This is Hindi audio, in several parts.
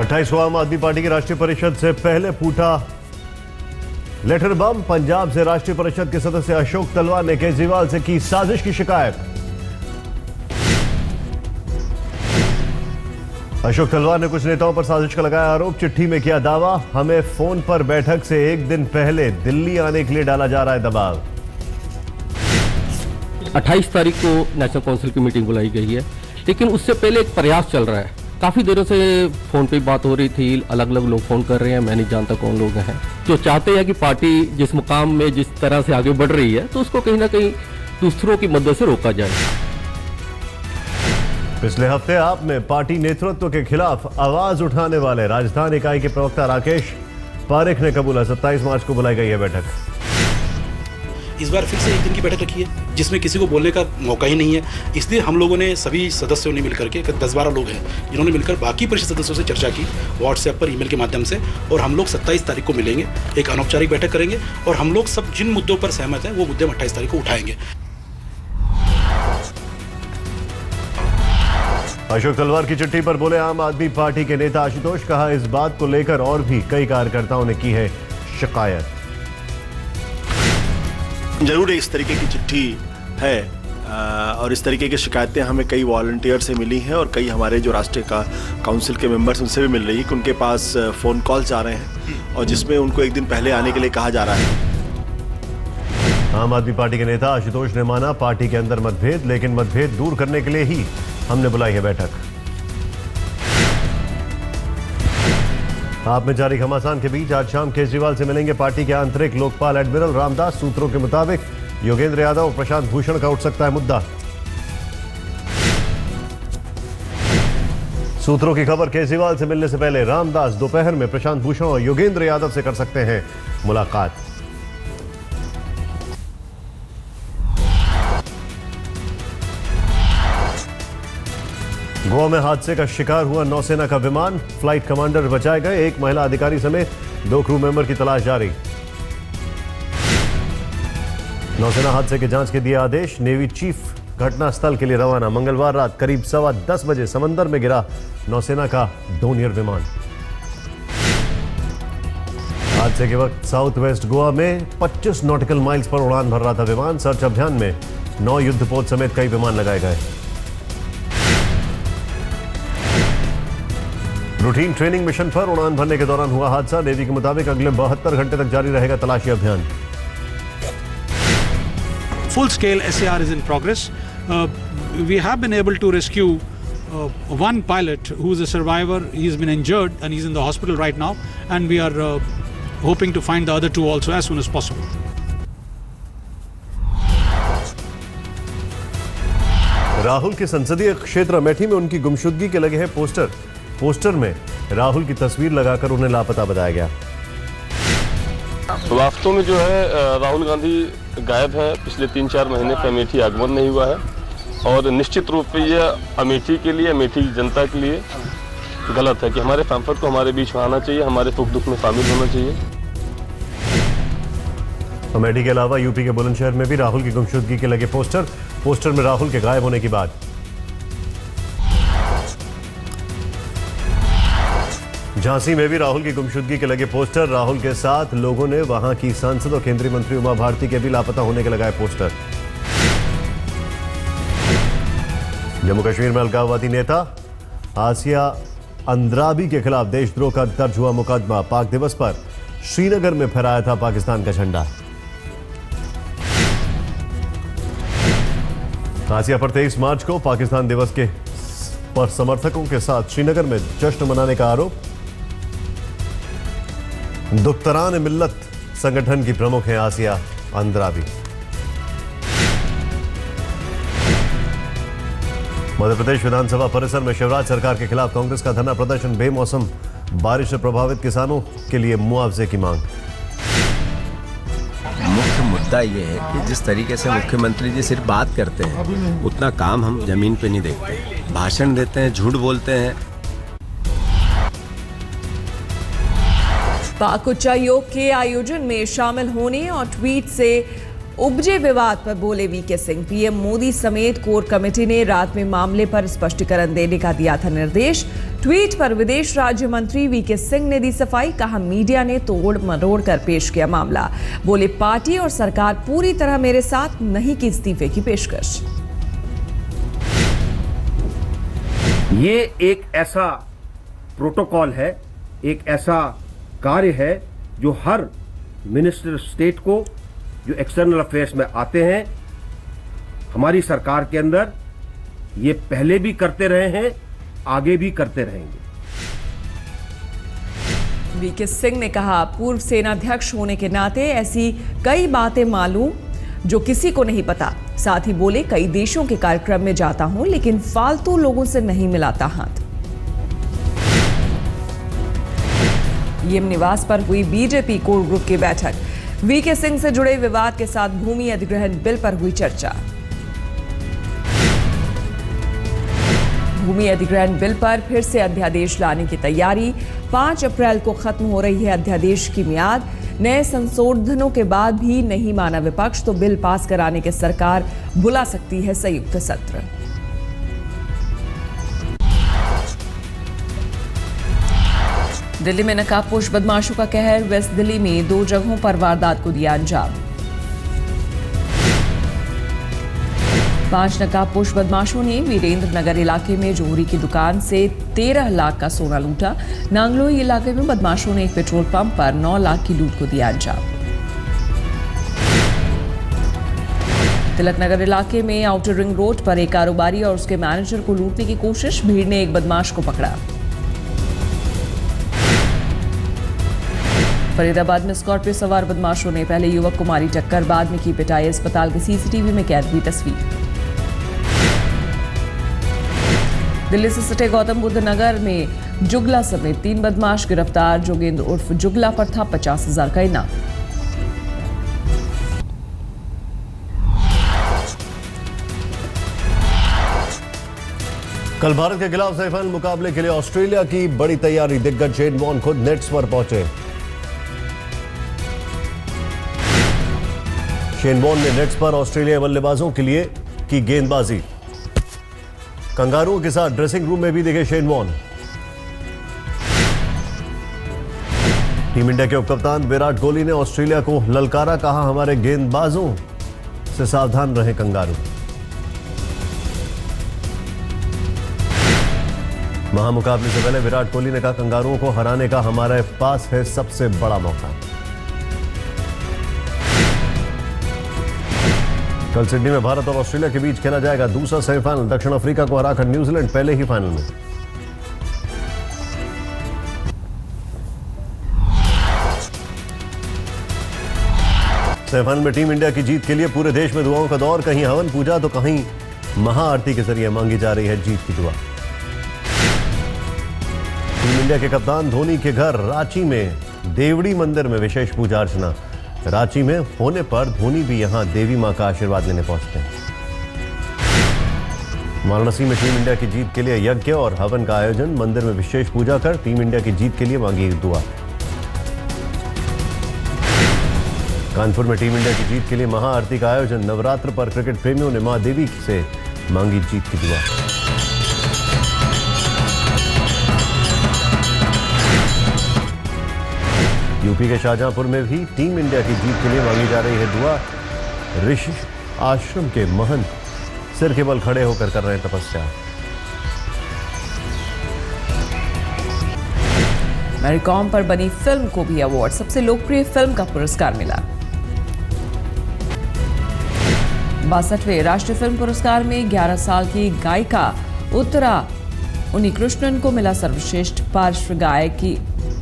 28वां आम आदमी पार्टी की राष्ट्रीय परिषद से पहले फूटा लेटर बम। पंजाब से राष्ट्रीय परिषद के सदस्य अशोक तलवार ने केजरीवाल से की साजिश की शिकायत। अशोक तलवार ने कुछ नेताओं पर साजिश का लगाया आरोप। चिट्ठी में किया दावा, हमें फोन पर बैठक से एक दिन पहले दिल्ली आने के लिए डाला जा रहा है दबाव। 28 तारीख को नेशनल काउंसिल की मीटिंग बुलाई गई है, लेकिन उससे पहले एक प्रयास चल रहा है। काफ़ी देरों से फ़ोन पे बात हो रही थी, अलग अलग लोग फ़ोन कर रहे हैं, मैं नहीं जानता कौन लोग हैं, जो चाहते हैं कि पार्टी जिस मुकाम में जिस तरह से आगे बढ़ रही है तो उसको कहीं ना कहीं दूसरों की मदद से रोका जाए। पिछले हफ्ते आपने पार्टी नेतृत्व के खिलाफ आवाज उठाने वाले राजधानी इकाई के प्रवक्ता राकेश पारेख ने कबूला 27 मार्च को बुलाई गई है बैठक। इस बार फिर से एक दिन की बैठक रखी है जिसमें किसी को बोलने का मौका ही नहीं है। इसलिए हम लोगों ने सभी सदस्यों ने मिलकर के 10-12 लोग हैं जिन्होंने मिलकर बाकी परिषद सदस्यों से चर्चा की व्हाट्सएप पर, ईमेल के माध्यम से, और हम लोग 27 तारीख को मिलेंगे, एक अनौपचारिक बैठक करेंगे और हम लोग सब जिन मुद्दों पर सहमत हैं वो मुद्दे 28 तारीख को उठाएंगे। अशोक तलवार की चिट्ठी पर बोले आम आदमी पार्टी के नेता आशुतोष। कहा, इस बात को लेकर और भी कई कार्यकर्ताओं ने की है शिकायत। जरूर इस तरीके की चिट्ठी है और इस तरीके की शिकायतें हमें कई वॉलंटियर से मिली हैं और कई हमारे जो राष्ट्रीय काउंसिल के मेंबर्स उनसे भी मिल रही है कि उनके पास फ़ोन कॉल्स आ रहे हैं और जिसमें उनको एक दिन पहले आने के लिए कहा जा रहा है। आम आदमी पार्टी के नेता आशुतोष ने माना पार्टी के अंदर मतभेद, लेकिन मतभेद दूर करने के लिए ही हमने बुलाई है बैठक। आप में जारी घमासान के बीच आज शाम केजरीवाल से मिलेंगे पार्टी के आंतरिक लोकपाल एडमिरल रामदास। सूत्रों के मुताबिक योगेंद्र यादव और प्रशांत भूषण का उठ सकता है मुद्दा। सूत्रों की खबर, केजरीवाल से मिलने से पहले रामदास दोपहर में प्रशांत भूषण और योगेंद्र यादव से कर सकते हैं मुलाकात। गोवा में हादसे का शिकार हुआ नौसेना का विमान, फ्लाइट कमांडर बचाए गए, एक महिला अधिकारी समेत 2 क्रू मेंबर की तलाश जारी। नौसेना हादसे के जांच के दिए आदेश। नेवी चीफ घटनास्थल के लिए रवाना। मंगलवार रात करीब 10:15 बजे समंदर में गिरा नौसेना का डोनियर विमान। हादसे के वक्त साउथ वेस्ट गोवा में 25 नॉटिकल माइल्स पर उड़ान भर रहा था विमान। सर्च अभियान में 9 युद्धपोत समेत कई विमान लगाए गए। रूटीन ट्रेनिंग मिशन पर उड़ान भरने के दौरान हुआ हादसा। नेवी के मुताबिक अगले 72 घंटे तक जारी रहेगा तलाशी अभियान। Full scale SAR is in progress. We have been able to rescue one pilot who is a survivor. He's been injured and he's in the hospital right now, and we are hoping to find the other 2 also as soon as possible. Rahul के संसदीय क्षेत्र अमेठी में उनकी गुमशुदगी के लगे हैं पोस्टर में राहुल की तस्वीर लगाकर उन्हें लापता बताया गया। वास्तव में जो है राहुल गांधी गायब है। पिछले 3-4 महीने से अमेठी आगमन नहीं हुआ है और निश्चित रूप से यह अमेठी के लिए, अमेठी की जनता के लिए गलत है कि हमारे सांसद को हमारे बीच में आना चाहिए, हमारे सुख दुख में शामिल होना चाहिए। अमेठी के अलावा यूपी के बुलंदशहर में भी राहुल की गुमशुदगी के लगे पोस्टर में राहुल के गायब होने की बात। झांसी में भी राहुल की गुमशुदगी के लगे पोस्टर। राहुल के साथ लोगों ने वहां की सांसद और केंद्रीय मंत्री उमा भारती के भी लापता होने के लगाए पोस्टर। जम्मू कश्मीर में अलगाववादी नेता आसिया अंद्राबी के खिलाफ देशद्रोह का दर्ज हुआ मुकदमा। पाक दिवस पर श्रीनगर में फहराया था पाकिस्तान का झंडा। आसिया पर 23 मार्च को पाकिस्तान दिवस पर समर्थकों के साथ श्रीनगर में जश्न मनाने का आरोप। दुख्तरान मिल्लत संगठन की प्रमुख हैं आसिया अंद्राबी। मध्य प्रदेश विधानसभा परिसर में शिवराज सरकार के खिलाफ कांग्रेस का धरना प्रदर्शन। बेमौसम बारिश से प्रभावित किसानों के लिए मुआवजे की मांग। मुख्य मुद्दा ये है कि जिस तरीके से मुख्यमंत्री जी सिर्फ बात करते हैं, उतना काम हम जमीन पे नहीं देखते। भाषण देते हैं, झूठ बोलते हैं। पाक उच्चायोग के आयोजन में शामिल होने और ट्वीट से उपजे विवाद पर बोले वीके सिंह। पीएम मोदी समेत कोर कमेटी ने रात में मामले पर स्पष्टीकरण देने का दिया था निर्देश। ट्वीट पर विदेश राज्य मंत्री वीके सिंह ने दी सफाई, कहा मीडिया ने तोड़ मरोड़ कर पेश किया मामला। बोले पार्टी और सरकार पूरी तरह मेरे साथ, नहीं की इस्तीफे की पेशकश। ये एक ऐसा प्रोटोकॉल है, एक ऐसा कार्य है जो हर मिनिस्टर स्टेट को जो एक्सटर्नल अफेयर्स में आते हैं, हमारी सरकार के अंदर ये पहले भी करते रहे हैं, आगे भी करते रहेंगे। वीके सिंह ने कहा, पूर्व सेनाध्यक्ष होने के नाते ऐसी कई बातें मालूम जो किसी को नहीं पता। साथ ही बोले, कई देशों के कार्यक्रम में जाता हूं लेकिन फालतू लोगों से नहीं मिलाता हाथ। पीएम निवास पर हुई बीजेपी कोर ग्रुप की बैठक। वीके सिंह से जुड़े विवाद के साथ भूमि अधिग्रहण बिल पर हुई चर्चा। भूमि अधिग्रहण बिल पर फिर से अध्यादेश लाने की तैयारी। 5 अप्रैल को खत्म हो रही है अध्यादेश की मियाद। नए संशोधनों के बाद भी नहीं माना विपक्ष तो बिल पास कराने के सरकार बुला सकती है संयुक्त सत्र। दिल्ली में नकाबपोश बदमाशों का कहर। वेस्ट दिल्ली में 2 जगहों पर वारदात को दिया अंजाम। 5 नकाबपोश बदमाशों ने वीरेंद्र नगर इलाके में जोहरी की दुकान से 13 लाख का सोना लूटा। नांगलोई इलाके में बदमाशों ने एक पेट्रोल पंप पर 9 लाख की लूट को दिया अंजाम। तिलक नगर इलाके में आउटर रिंग रोड पर एक कारोबारी और उसके मैनेजर को लूटने की कोशिश। भीड़ ने एक बदमाश को पकड़ा। फरीदाबाद में स्कॉर्पियो सवार बदमाशों ने पहले युवक को मारी टक्कर, बाद में की पिटाई। अस्पताल के सीसीटीवी में कैद हुई तस्वीर। दिल्ली से सटे गौतम बुद्ध नगर में जुगला समेत 3 बदमाश गिरफ्तार। जोगेंद्र उर्फ जुगला पर था 50,000 का इनाम। कल भारत के खिलाफ सेमीफाइनल मुकाबले के लिए ऑस्ट्रेलिया की बड़ी तैयारी। दिग्गज शेन वॉर्न खुद नेट्स पर पहुंचे। शेन वॉर्न ने नेट्स पर ऑस्ट्रेलियाई बल्लेबाजों के लिए की गेंदबाजी। कंगारुओं के साथ ड्रेसिंग रूम में भी दिखे शेन वॉर्न। टीम इंडिया के उपकप्तान विराट कोहली ने ऑस्ट्रेलिया को ललकारा, कहा हमारे गेंदबाजों से सावधान रहे कंगारू। महामुकाबले से पहले विराट कोहली ने कहा, कंगारुओं को हराने का हमारे पास है सबसे बड़ा मौका। कल सिडनी में भारत और ऑस्ट्रेलिया के बीच खेला जाएगा दूसरा सेमीफाइनल। दक्षिण अफ्रीका को हराकर न्यूजीलैंड पहले ही फाइनल में। सेमीफाइनल में टीम इंडिया की जीत के लिए पूरे देश में दुआओं का दौर। कहीं हवन पूजा तो कहीं महाआरती के जरिए मांगी जा रही है जीत की दुआ। टीम इंडिया के कप्तान धोनी के घर रांची में देवड़ी मंदिर में विशेष पूजा अर्चना। रांची में होने पर धोनी भी यहां देवी मां का आशीर्वाद लेने पहुंचते हैं। वाराणसी में टीम इंडिया की जीत के लिए यज्ञ और हवन का आयोजन। मंदिर में विशेष पूजा कर टीम इंडिया की जीत के लिए मांगी दुआ। कानपुर में टीम इंडिया की जीत के लिए महाआरती का आयोजन। नवरात्र पर क्रिकेट प्रेमियों ने मां देवी से मांगी जीत की दुआ। यूपी के शाहजहांपुर में भी टीम इंडिया की जीत के लिए मांगी जा रही है दुआ। ऋषि आश्रम के महंत सिर के बल खड़े होकर कर रहे हैं तपस्या। मैरी कॉम पर बनी फिल्म को भी अवार्ड, सबसे लोकप्रिय फिल्म का पुरस्कार मिला। 62वें राष्ट्रीय फिल्म पुरस्कार में 11 साल की गायिका उत्तरा उन्नीकृष्णन को मिला सर्वश्रेष्ठ पार्श्व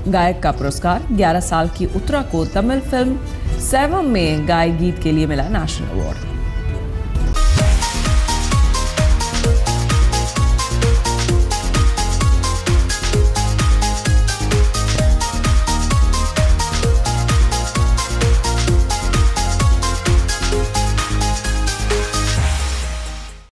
गायक का पुरस्कार। 11 साल की उत्तरा को तमिल फिल्म सेवम में गाए गीत के लिए मिला नेशनल अवार्ड।